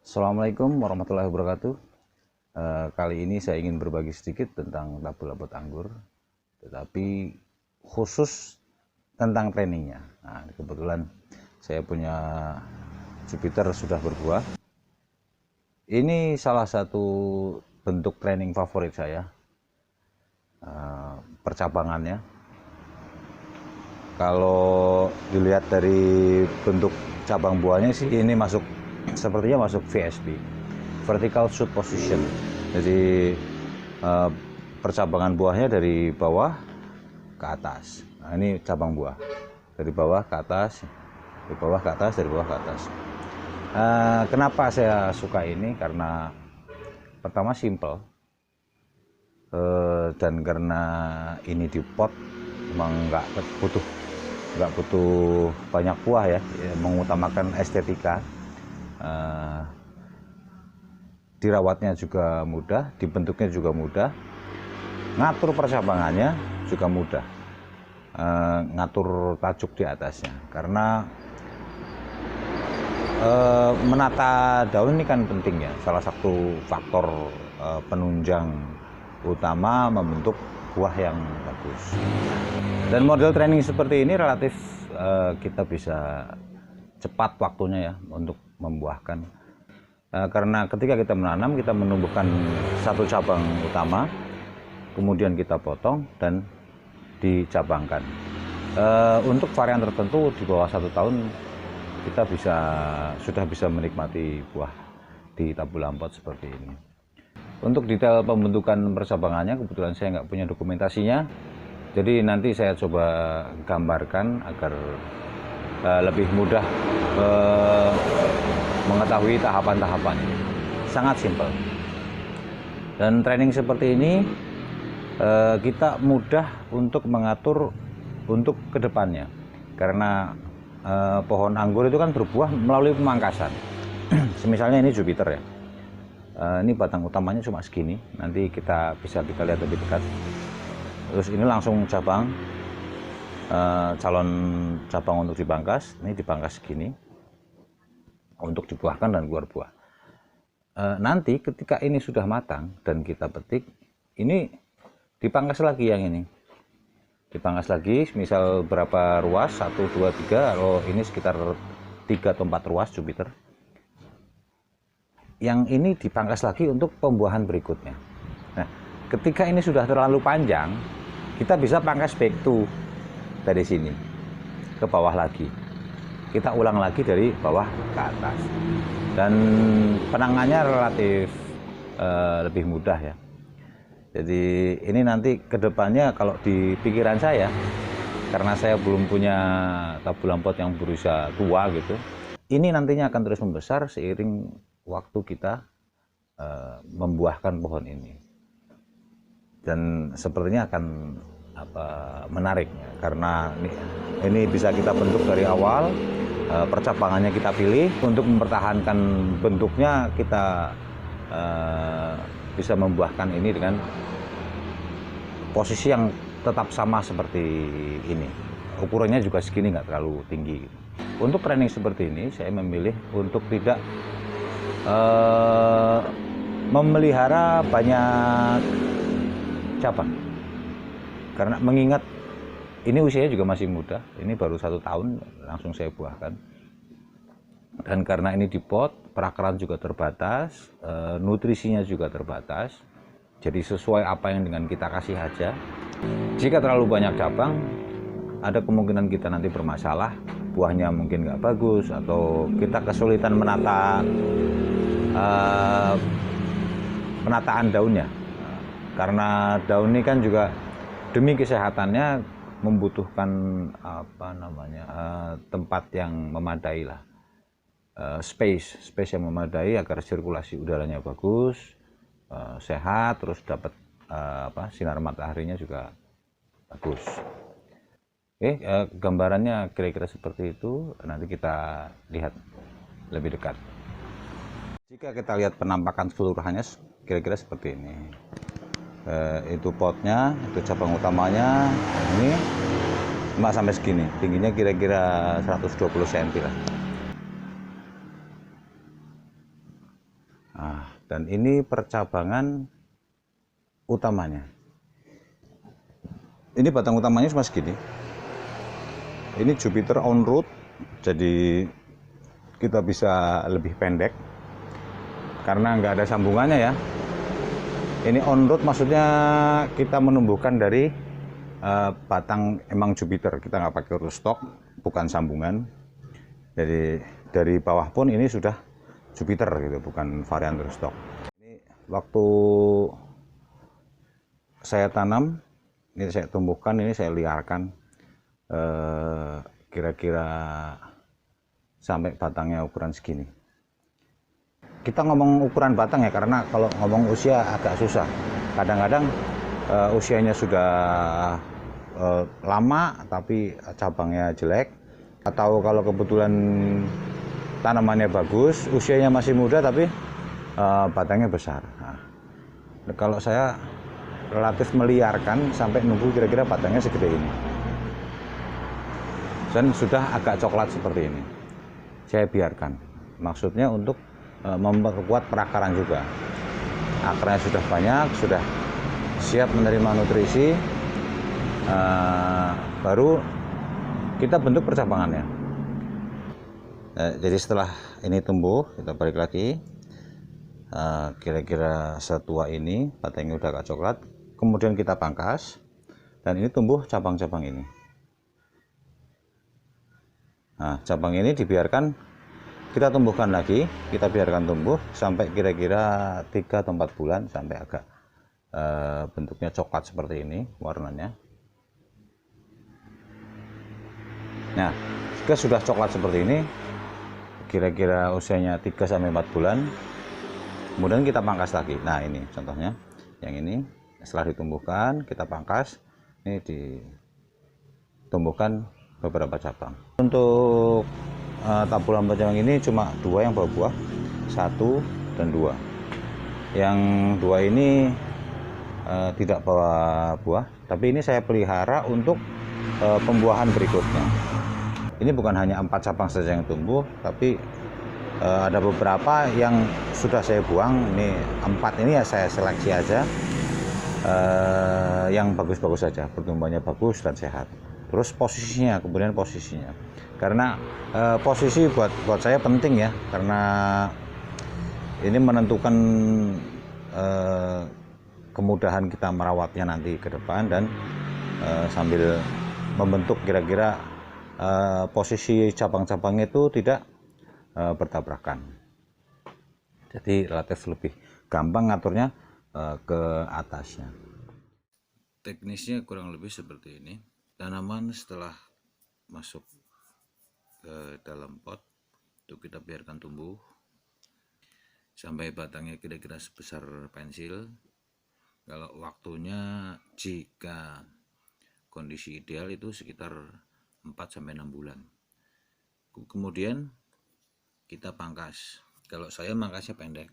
Assalamualaikum warahmatullahi wabarakatuh. Kali ini saya ingin berbagi sedikit tentang tabel abot anggur, tetapi khusus tentang trainingnya. Nah, kebetulan saya punya Jupiter sudah berbuah. Ini salah satu bentuk training favorit saya, percabangannya. Kalau dilihat dari bentuk cabang buahnya sih, ini sepertinya masuk VSP, vertical shoot position. Jadi percabangan buahnya dari bawah ke atas. Nah, ini cabang buah dari bawah ke atas, dari bawah ke atas, dari bawah ke atas. Kenapa saya suka ini? Karena pertama simple, dan karena ini di pot, memang nggak butuh banyak buah ya, mengutamakan estetika. Dirawatnya juga mudah, dibentuknya juga mudah, ngatur percabangannya juga mudah, ngatur tajuk di atasnya. Karena menata daun ini kan penting ya, salah satu faktor penunjang utama membentuk buah yang bagus. Dan model training seperti ini relatif kita bisa cepat waktunya ya untuk membuahkan. Karena ketika kita menanam, kita menumbuhkan satu cabang utama, kemudian kita potong dan dicabangkan. Untuk varian tertentu di bawah 1 tahun kita sudah bisa menikmati buah di tabul pot seperti ini. Untuk detail pembentukan percabangannya, kebetulan saya nggak punya dokumentasinya, jadi nanti saya coba gambarkan agar lebih mudah mengetahui tahapan-tahapannya. Sangat simpel. Dan training seperti ini kita mudah untuk mengatur untuk kedepannya. Karena pohon anggur itu kan berbuah melalui pemangkasan. Misalnya ini Jupiter ya. Ini batang utamanya cuma segini. Nanti kita lihat lebih dekat. Terus ini langsung cabang. Calon cabang untuk dipangkas. Ini dipangkas segini untuk dibuahkan dan keluar buah. Nanti ketika ini sudah matang dan kita petik, ini dipangkas lagi yang ini. Dipangkas lagi, misal berapa ruas, 1, 2, 3, kalau ini sekitar 3 atau 4 ruas Jupiter. Yang ini dipangkas lagi untuk pembuahan berikutnya. Nah, ketika ini sudah terlalu panjang, kita bisa pangkas back to dari sini ke bawah lagi. Kita ulang lagi dari bawah ke atas, dan penangannya relatif lebih mudah ya. Jadi ini nanti kedepannya kalau di pikiran saya, karena saya belum punya tabul pot yang berusia tua gitu, ini nantinya akan terus membesar seiring waktu kita membuahkan pohon ini, dan sepertinya akan menarik karena ini bisa kita bentuk dari awal. Percabangannya kita pilih, untuk mempertahankan bentuknya kita bisa membuahkan ini dengan posisi yang tetap sama seperti ini. Ukurannya juga segini, nggak terlalu tinggi. Untuk training seperti ini saya memilih untuk tidak memelihara banyak cabang, karena mengingat ini usianya juga masih muda, ini baru 1 tahun langsung saya buahkan. Dan karena ini di pot, perakaran juga terbatas, nutrisinya juga terbatas. Jadi sesuai apa yang dengan kita kasih aja. Jika terlalu banyak cabang, ada kemungkinan kita nanti bermasalah, buahnya mungkin nggak bagus, atau kita kesulitan penataan daunnya. Karena daun ini kan juga demi kesehatannya membutuhkan tempat yang memadai lah, space yang memadai agar sirkulasi udaranya bagus, sehat, terus dapat sinar mataharinya juga bagus. Oke, gambarannya kira-kira seperti itu. Nanti kita lihat lebih dekat. Jika kita lihat penampakan keseluruhannya kira-kira seperti ini. Itu potnya, itu cabang utamanya, ini cuma sampai segini, tingginya kira-kira 120 cm lah. Dan ini percabangan utamanya. Ini batang utamanya cuma segini. Ini Jupiter on root, jadi kita bisa lebih pendek karena nggak ada sambungannya ya. Ini on root maksudnya kita menumbuhkan dari batang emang Jupiter, kita nggak pakai rootstock, bukan sambungan. Jadi dari bawah pun ini sudah Jupiter gitu, bukan varian rootstock. Ini waktu saya tanam, ini saya tumbuhkan, ini saya liarkan kira-kira sampai batangnya ukuran segini. Kita ngomong ukuran batang ya, karena kalau ngomong usia agak susah. Kadang-kadang usianya sudah lama tapi cabangnya jelek, atau kalau kebetulan tanamannya bagus, usianya masih muda tapi batangnya besar. Nah, kalau saya relatif meliarkan sampai nunggu kira-kira batangnya segede ini. Dan sudah agak coklat seperti ini. Saya biarkan. Maksudnya untuk memperkuat perakaran juga. Akarnya sudah banyak, sudah siap menerima nutrisi. Baru kita bentuk percabangannya. Jadi setelah ini tumbuh, kita balik lagi. Kira-kira setua ini, batangnya udah agak coklat. Kemudian kita pangkas, dan ini tumbuh cabang-cabang ini. Nah, cabang ini dibiarkan kita tumbuhkan lagi, kita biarkan tumbuh sampai kira-kira 3 atau 4 bulan sampai agak bentuknya coklat seperti ini warnanya. Nah, jika sudah coklat seperti ini, kira-kira usianya 3 sampai 4 bulan, kemudian kita pangkas lagi. Nah, ini contohnya, yang ini setelah ditumbuhkan kita pangkas, ini ditumbuhkan beberapa cabang. Untuk taburan percabangan ini cuma 2 yang berbuah, 1 dan 2. Yang 2 ini tidak bawa buah, tapi ini saya pelihara untuk pembuahan berikutnya. Ini bukan hanya 4 cabang saja yang tumbuh, tapi ada beberapa yang sudah saya buang. Ini 4 ini ya saya seleksi aja, yang bagus-bagus saja, pertumbuhannya bagus dan sehat. Terus posisinya, kemudian posisinya, karena posisi buat saya penting ya, karena ini menentukan kemudahan kita merawatnya nanti ke depan, dan sambil membentuk kira-kira posisi cabang-cabang itu tidak bertabrakan. Jadi relatif lebih gampang ngaturnya ke atasnya. Teknisnya kurang lebih seperti ini. Tanaman setelah masuk ke dalam pot itu kita biarkan tumbuh sampai batangnya kira-kira sebesar pensil. Kalau waktunya, jika kondisi ideal itu sekitar 4-6 bulan. Kemudian kita pangkas. Kalau saya mangkasnya pendek.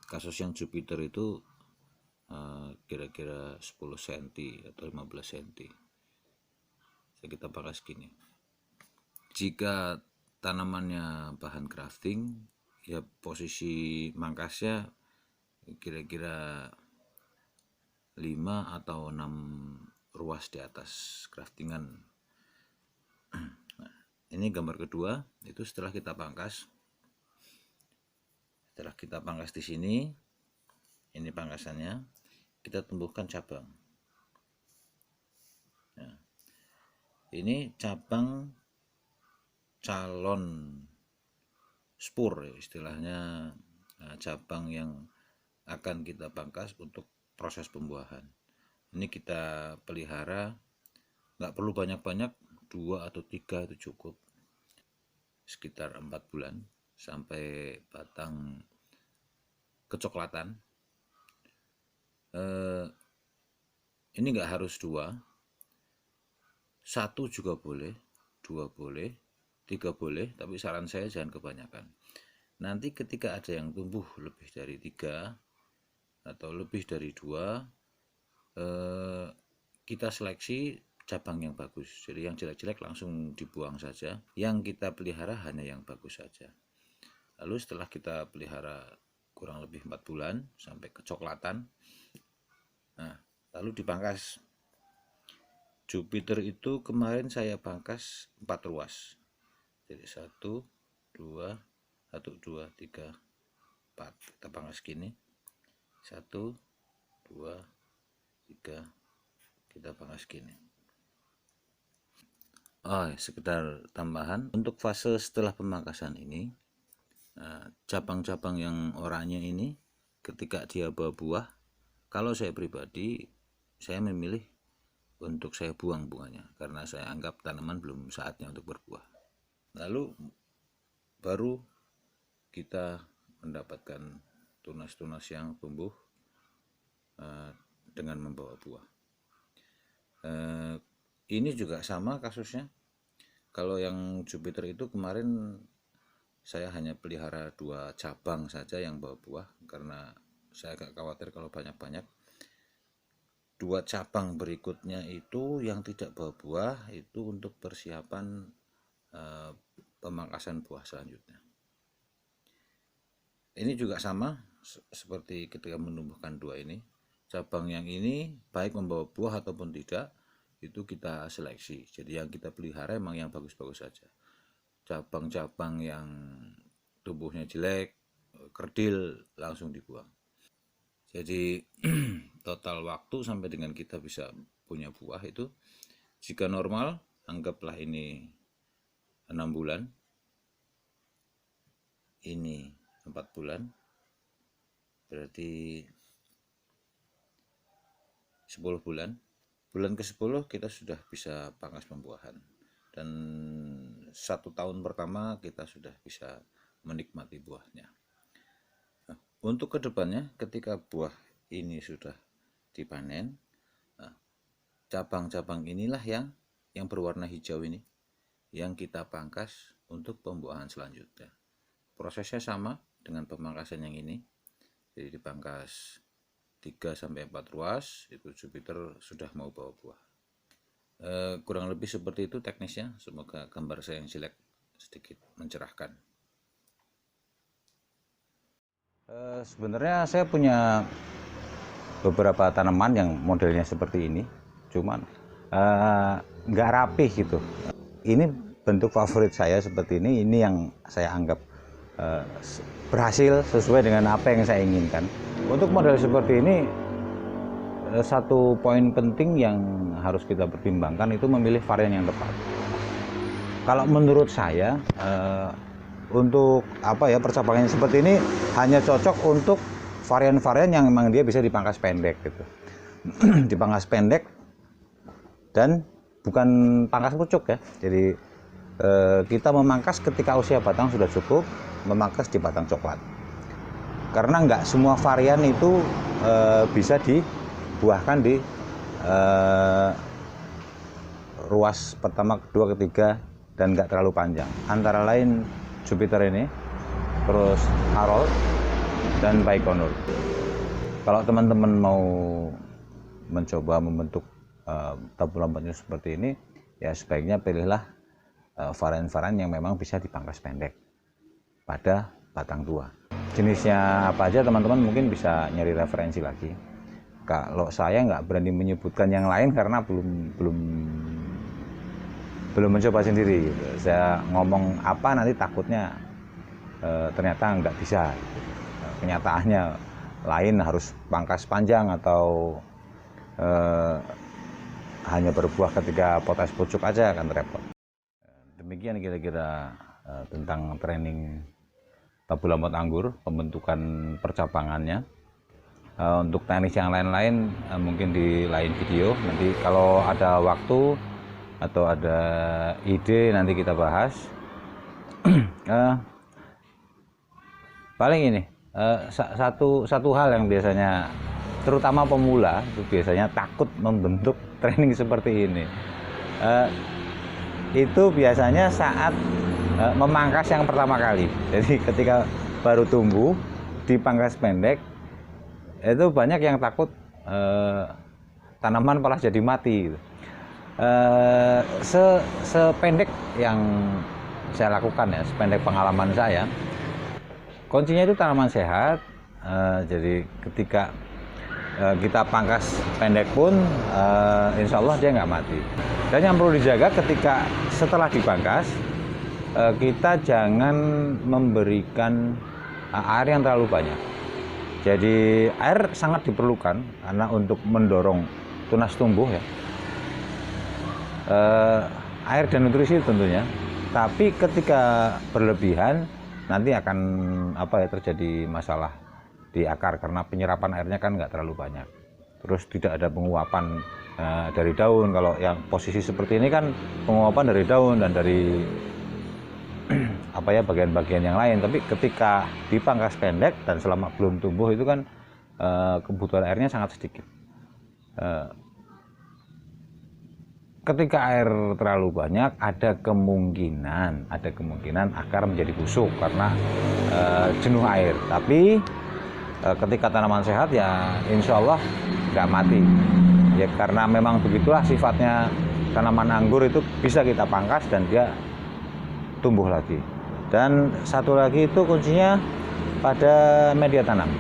Kasus yang Jupiter itu kira-kira 10 cm atau 15 cm. Kita pangkas gini. Jika tanamannya bahan grafting, ya posisi mangkasnya kira-kira 5 atau 6 ruas di atas graftingan. Nah, ini gambar kedua, itu setelah kita pangkas. Setelah kita pangkas di sini, ini pangkasannya, kita tumbuhkan cabang. Nah, ini cabang calon spur ya, istilahnya. Nah, cabang yang akan kita pangkas untuk proses pembuahan. Ini kita pelihara, nggak perlu banyak-banyak, 2 atau 3 itu cukup. Sekitar 4 bulan sampai batang kecoklatan. Ini nggak harus 2, 1 juga boleh, 2 boleh, 3 boleh, tapi saran saya jangan kebanyakan. Nanti ketika ada yang tumbuh lebih dari 3 atau lebih dari 2, kita seleksi cabang yang bagus. Jadi yang jelek-jelek langsung dibuang saja. Yang kita pelihara hanya yang bagus saja. Lalu setelah kita pelihara kurang lebih 4 bulan sampai kecoklatan. Nah, lalu dipangkas. Jupiter itu kemarin saya pangkas 4 ruas. Jadi 1, 2, 3, 4. Kita pangkas gini. 1, 2, 3. Kita pangkas gini. Oh, sekedar tambahan, untuk fase setelah pemangkasan ini, cabang-cabang yang oranye ini ketika dia bawa buah, kalau saya pribadi, saya memilih untuk saya buang bunganya karena saya anggap tanaman belum saatnya untuk berbuah. Lalu baru kita mendapatkan tunas-tunas yang tumbuh dengan membawa buah. Ini juga sama kasusnya. Kalau yang Jupiter itu kemarin saya hanya pelihara 2 cabang saja yang bawa buah karena saya agak khawatir kalau banyak-banyak. 2 cabang berikutnya itu yang tidak bawa buah itu untuk persiapan pemangkasan buah selanjutnya. Ini juga sama seperti ketika menumbuhkan 2 ini. Cabang yang ini baik membawa buah ataupun tidak, itu kita seleksi. Jadi yang kita pelihara emang yang bagus-bagus saja. Cabang-cabang yang tumbuhnya jelek, kerdil, langsung dibuang. Jadi total waktu sampai dengan kita bisa punya buah itu, jika normal anggaplah ini 6 bulan, ini 4 bulan, berarti 10 bulan. Bulan ke-10 kita sudah bisa pangkas pembuahan, dan 1 tahun pertama kita sudah bisa menikmati buahnya. Nah, untuk kedepannya ketika buah ini sudah dipanen, cabang-cabang inilah yang berwarna hijau ini yang kita pangkas untuk pembuahan selanjutnya. Prosesnya sama dengan pemangkasan yang ini. Jadi dipangkas 3-4 ruas, itu Jupiter sudah mau bawa buah. Kurang lebih seperti itu teknisnya. Semoga gambar saya yang jelek sedikit mencerahkan. Sebenarnya saya punya beberapa tanaman yang modelnya seperti ini, cuman nggak rapih gitu. Ini bentuk favorit saya seperti ini yang saya anggap berhasil sesuai dengan apa yang saya inginkan. Untuk model seperti ini, satu poin penting yang harus kita pertimbangkan itu memilih varian yang tepat. Kalau menurut saya, untuk percabangan seperti ini hanya cocok untuk varian-varian yang memang dia bisa dipangkas pendek gitu. Dipangkas pendek dan bukan pangkas pucuk ya. Jadi kita memangkas ketika usia batang sudah cukup, memangkas di batang coklat. Karena nggak semua varian itu bisa dibuahkan di ruas pertama, kedua, ketiga, dan nggak terlalu panjang. Antara lain Jupiter ini, terus Harold, dan Baikonur. Kalau teman-teman mau mencoba membentuk tabur lambatnya seperti ini, ya sebaiknya pilihlah varian-varian yang memang bisa dipangkas pendek pada batang tua. Jenisnya apa aja teman-teman mungkin bisa nyari referensi lagi. Kalau saya nggak berani menyebutkan yang lain karena belum mencoba sendiri gitu. Saya ngomong apa nanti takutnya ternyata nggak bisa gitu. Kenyataannya lain, harus pangkas panjang atau hanya berbuah ketika potes pucuk aja kan repot. Demikian kira-kira tentang training tabur lambat anggur, pembentukan percabangannya. Untuk teknis yang lain-lain mungkin di lain video. Nanti kalau ada waktu atau ada ide nanti kita bahas. Paling ini satu hal yang biasanya terutama pemula itu biasanya takut membentuk training seperti ini. Itu biasanya saat memangkas yang pertama kali. Jadi ketika baru tumbuh dipangkas pendek, itu banyak yang takut tanaman malah jadi mati. Sependek yang saya lakukan ya, sependek pengalaman saya, kuncinya itu tanaman sehat, Jadi ketika kita pangkas pendek pun insya Allah dia nggak mati. Dan yang perlu dijaga ketika setelah dipangkas, kita jangan memberikan air yang terlalu banyak. Jadi air sangat diperlukan karena untuk mendorong tunas tumbuh ya. Air dan nutrisi tentunya. Tapi ketika berlebihan nanti akan terjadi masalah di akar karena penyerapan airnya kan nggak terlalu banyak. Terus tidak ada penguapan dari daun. Kalau yang posisi seperti ini kan penguapan dari daun dan dari bagian-bagian yang lain. Tapi ketika dipangkas pendek dan selama belum tumbuh itu kan kebutuhan airnya sangat sedikit. Ketika air terlalu banyak ada kemungkinan akar menjadi busuk karena jenuh air. Tapi ketika tanaman sehat ya insya Allah nggak mati ya, karena memang begitulah sifatnya tanaman anggur, itu bisa kita pangkas dan dia tumbuh lagi. Dan satu lagi itu kuncinya pada media tanam.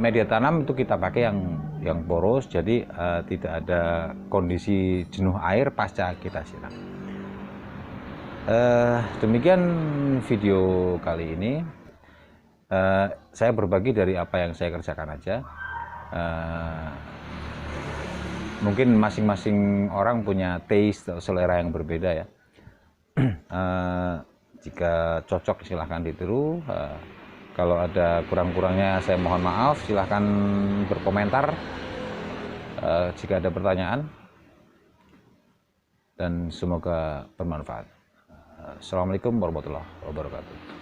Media tanam itu kita pakai yang poros, jadi tidak ada kondisi jenuh air pasca kita siram. Demikian video kali ini. Saya berbagi dari apa yang saya kerjakan aja. Mungkin masing-masing orang punya taste atau selera yang berbeda ya. Jika cocok silahkan ditiru. Kalau ada kurang-kurangnya saya mohon maaf. Silahkan berkomentar jika ada pertanyaan. Dan semoga bermanfaat. Assalamualaikum warahmatullahi wabarakatuh.